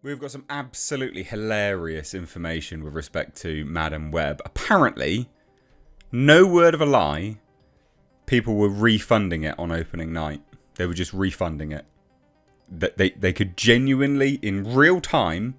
We've got some absolutely hilarious information with respect to Madam Web. Apparently, no word of a lie, people were refunding it on opening night. They were just refunding it. They could genuinely, in real time,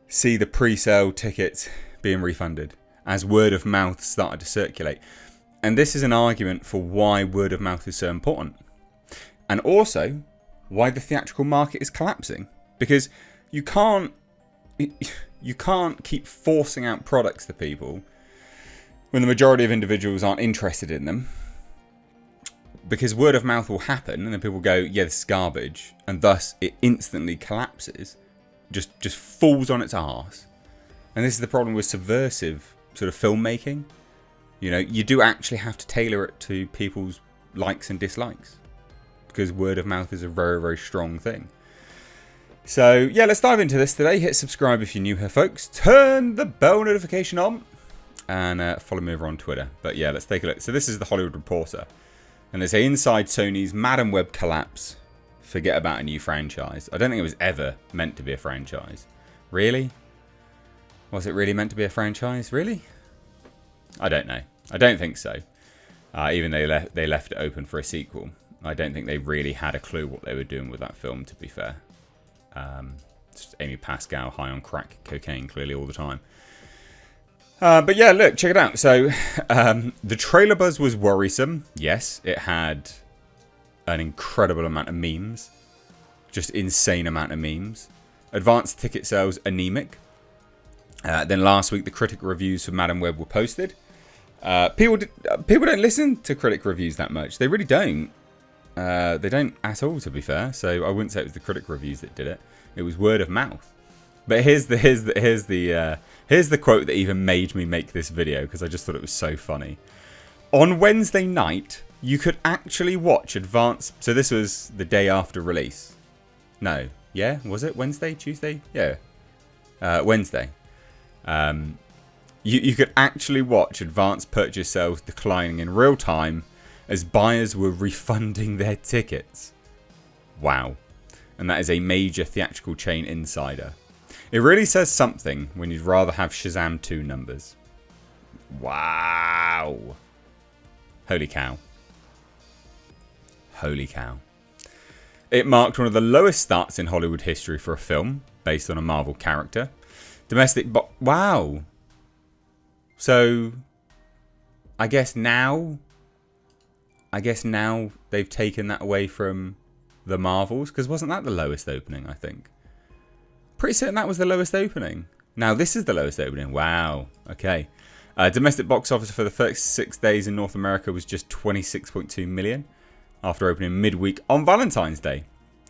see the pre-sale tickets being refunded as word of mouth started to circulate. And this is an argument for why word of mouth is so important. And also, why the theatrical market is collapsing. Because you can't keep forcing out products to people when the majority of individuals aren't interested in them. Because word of mouth will happen and then people go, yeah, this is garbage. And thus it instantly collapses. Just falls on its arse. And this is the problem with subversive sort of filmmaking. You know, you do actually have to tailor it to people's likes and dislikes. Because word of mouth is a very, very strong thing. So, yeah, let's dive into this today. Hit subscribe if you're new here, folks. Turn the bell notification on. And follow me over on Twitter. But, yeah, let's take a look. So, this is the Hollywood Reporter. And they say, inside Sony's Madam Web collapse. Forget about a new franchise. I don't think it was ever meant to be a franchise. Really? Was it really meant to be a franchise? Really? I don't know. I don't think so. Even though they left it open for a sequel. I don't think they really had a clue what they were doing with that film, to be fair. Just Amy Pascal high on crack cocaine clearly all the time. But yeah, look, check it out. So the trailer buzz was worrisome. Yes, it had an incredible amount of memes. Just insane amount of memes. Advanced ticket sales anemic. Then last week the critic reviews for Madam Web were posted. People don't listen to critic reviews that much. They really don't. They don't at all, to be fair. So I wouldn't say it was the critic reviews that did it. It was word of mouth. But here's the quote that even made me make this video because I just thought it was so funny. On Wednesday night, you could actually watch advanced. So this was the day after release. No, yeah, was it Wednesday, Tuesday? Yeah, Wednesday. You could actually watch advanced purchase sales declining in real time as buyers were refunding their tickets. Wow. And that is a major theatrical chain insider. It really says something when you'd rather have Shazam 2 numbers. Wow. Holy cow. Holy cow. It marked one of the lowest starts in Hollywood history for a film based on a Marvel character. Wow. So, I guess now they've taken that away from the Marvels, because wasn't that the lowest opening, I think? Pretty certain that was the lowest opening. Now this is the lowest opening. Wow. Okay. Domestic box office for the first 6 days in North America was just 26.2 million after opening midweek on Valentine's Day.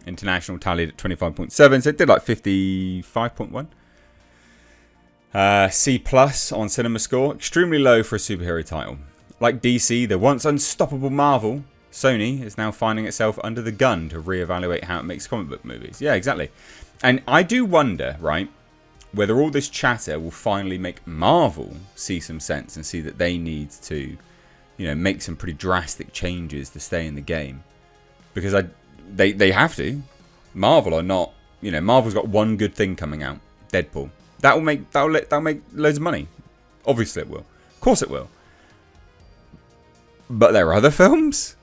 International tallied at 25.7, so it did like 55.1. C plus on cinema score, extremely low for a superhero title. Like DC, the once unstoppable Marvel, Sony is now finding itself under the gun to reevaluate how it makes comic book movies. Yeah, exactly. And I do wonder, right, whether all this chatter will finally make Marvel see some sense and see that they need to, you know, make some pretty drastic changes to stay in the game. Because they have to. Marvel are not, you know, Marvel's got one good thing coming out, Deadpool. That'll make loads of money. Obviously it will. Of course it will. But there are other films?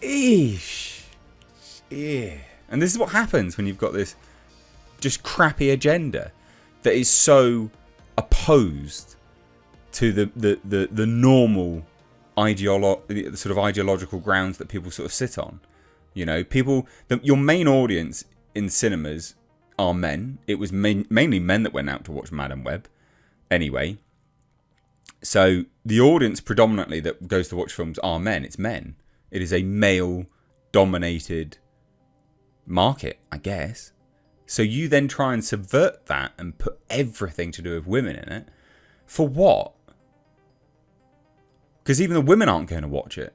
Eesh. Yeah. And this is what happens when you've got this just crappy agenda that is so opposed to the normal sort of ideological grounds that people sort of sit on. You know, your main audience in cinemas are men. It was mainly men that went out to watch Madam Web anyway. So the audience predominantly that goes to watch films are men. It's men. It is a male-dominated market, I guess. So you then try and subvert that and put everything to do with women in it. For what? Because even the women aren't going to watch it.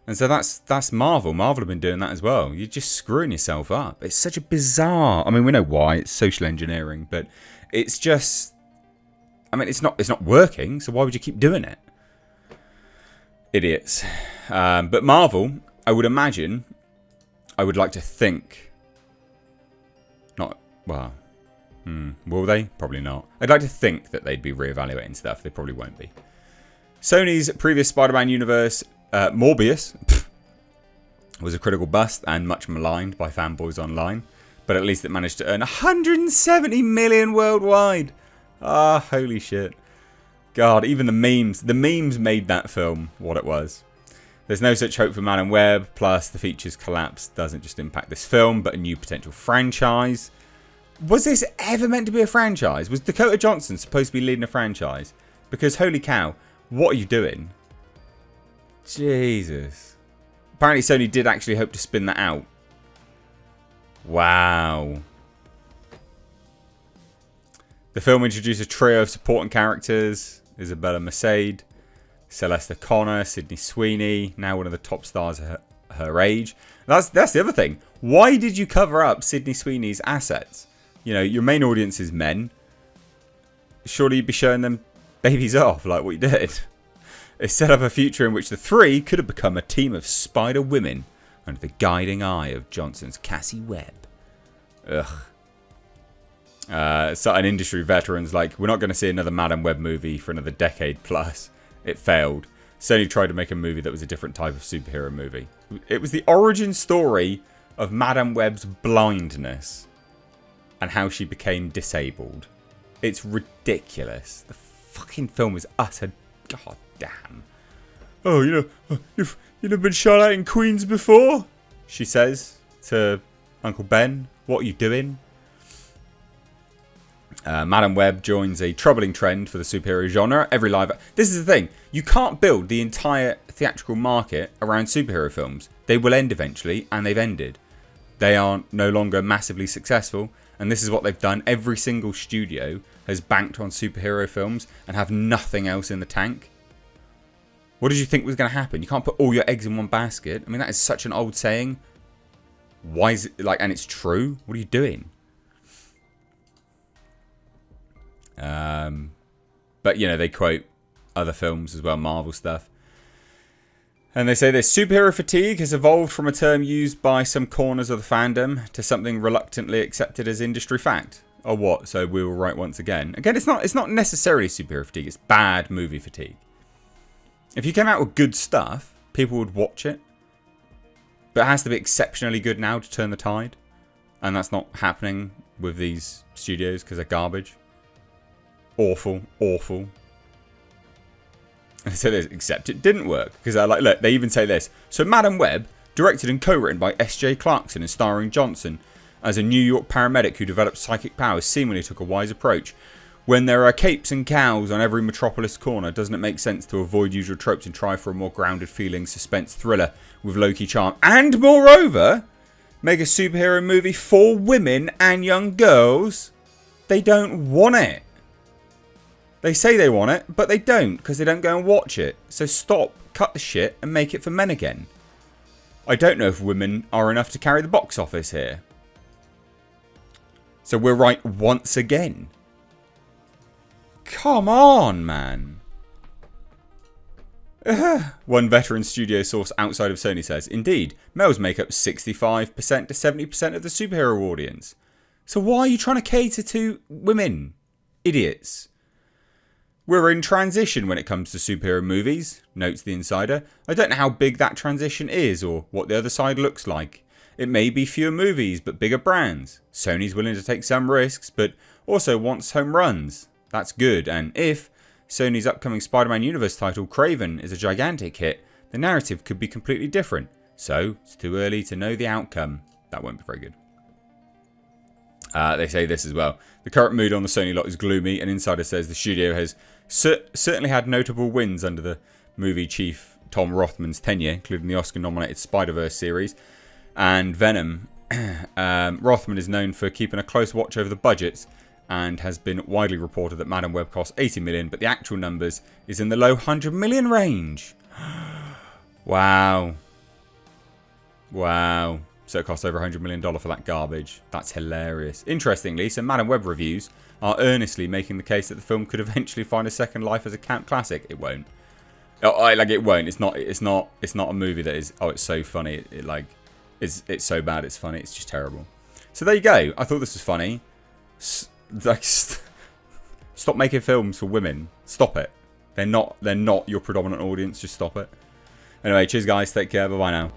And so that's Marvel. Marvel have been doing that as well. You're just screwing yourself up. It's such a bizarre... I mean, we know why. It's social engineering. But it's just... I mean, it's not working, so why would you keep doing it? Idiots. But Marvel, I would imagine, I would like to think, Well, will they? Probably not. I'd like to think that they'd be reevaluating stuff. They probably won't be. Sony's previous Spider-Man universe, Morbius, was a critical bust and much maligned by fanboys online. But at least it managed to earn 170 million worldwide. Ah, holy shit. God, even the memes made that film what it was. There's no such hope for Madam Web, plus the features collapse doesn't just impact this film, but a new potential franchise. Was this ever meant to be a franchise? Was Dakota Johnson supposed to be leading a franchise? Because holy cow, what are you doing? Jesus. Apparently Sony did actually hope to spin that out. Wow. The film introduced a trio of supporting characters. Isabella Merced, Celeste Connor, Sydney Sweeney, now one of the top stars of her age. That's the other thing. Why did you cover up Sydney Sweeney's assets? You know, your main audience is men. Surely you'd be showing them babies off like what you did. It set up a future in which the three could have become a team of spider women under the guiding eye of Johnson's Cassie Webb. Ugh. Certain industry veterans like, we're not going to see another Madam Web movie for another decade plus. It failed. Sony tried to make a movie that was a different type of superhero movie. It was the origin story of Madam Web's blindness and how she became disabled. It's ridiculous. The fucking film is utter god damn. Oh, you've never been shot at in Queens before? She says to Uncle Ben. What are you doing? Madam Web joins a troubling trend for the superhero genre. This is the thing. You can't build the entire theatrical market around superhero films. They will end eventually, and they've ended. They are no longer massively successful, and this is what they've done. Every single studio has banked on superhero films and have nothing else in the tank. What did you think was going to happen? You can't put all your eggs in one basket. I mean, that is such an old saying. Why is it and it's true? What are you doing? But, they quote other films as well, Marvel stuff. And they say this: superhero fatigue has evolved from a term used by some corners of the fandom to something reluctantly accepted as industry fact. Or what? So we will write once again. Again, it's not necessarily superhero fatigue. It's bad movie fatigue. If you came out with good stuff, people would watch it. But it has to be exceptionally good now to turn the tide. And that's not happening with these studios because they're garbage. Awful, awful. And so except it didn't work. Because look, they even say this. So Madam Web, directed and co-written by S.J. Clarkson and starring Johnson, as a New York paramedic who developed psychic powers, seemingly took a wise approach. When there are capes and cows on every metropolis corner, doesn't it make sense to avoid usual tropes and try for a more grounded feeling suspense thriller with low-key charm? And moreover, make a superhero movie for women and young girls? They don't want it. They say they want it, but they don't, because they don't go and watch it. So stop, cut the shit, and make it for men again. I don't know if women are enough to carry the box office here. So we're right once again. Come on, man. One veteran studio source outside of Sony says, indeed, males make up 65% to 70% of the superhero audience. So why are you trying to cater to women? Idiots. We're in transition when it comes to superhero movies, notes the insider. I don't know how big that transition is or what the other side looks like. It may be fewer movies, but bigger brands. Sony's willing to take some risks, but also wants home runs. That's good, and if Sony's upcoming Spider-Man universe title, Kraven, is a gigantic hit, the narrative could be completely different. So, it's too early to know the outcome. That won't be very good. They say this as well. The current mood on the Sony lot is gloomy. An insider says the studio has certainly had notable wins under the movie chief Tom Rothman's tenure, including the Oscar-nominated Spider-Verse series and Venom. Rothman is known for keeping a close watch over the budgets and has been widely reported that Madam Web cost 80 million, but the actual numbers is in the low 100 million range. Wow. Wow. So it cost over $100 million for that garbage. That's hilarious. Interestingly, some Madam Web reviews are earnestly making the case that the film could eventually find a second life as a camp classic. It won't. It won't. It's not a movie that is, oh, it's so funny. It's so bad it's funny. It's just terrible. So there you go. I thought this was funny. Like, stop making films for women. Stop it. They're not your predominant audience. Just stop it. Anyway, cheers guys. Take care. Bye bye now.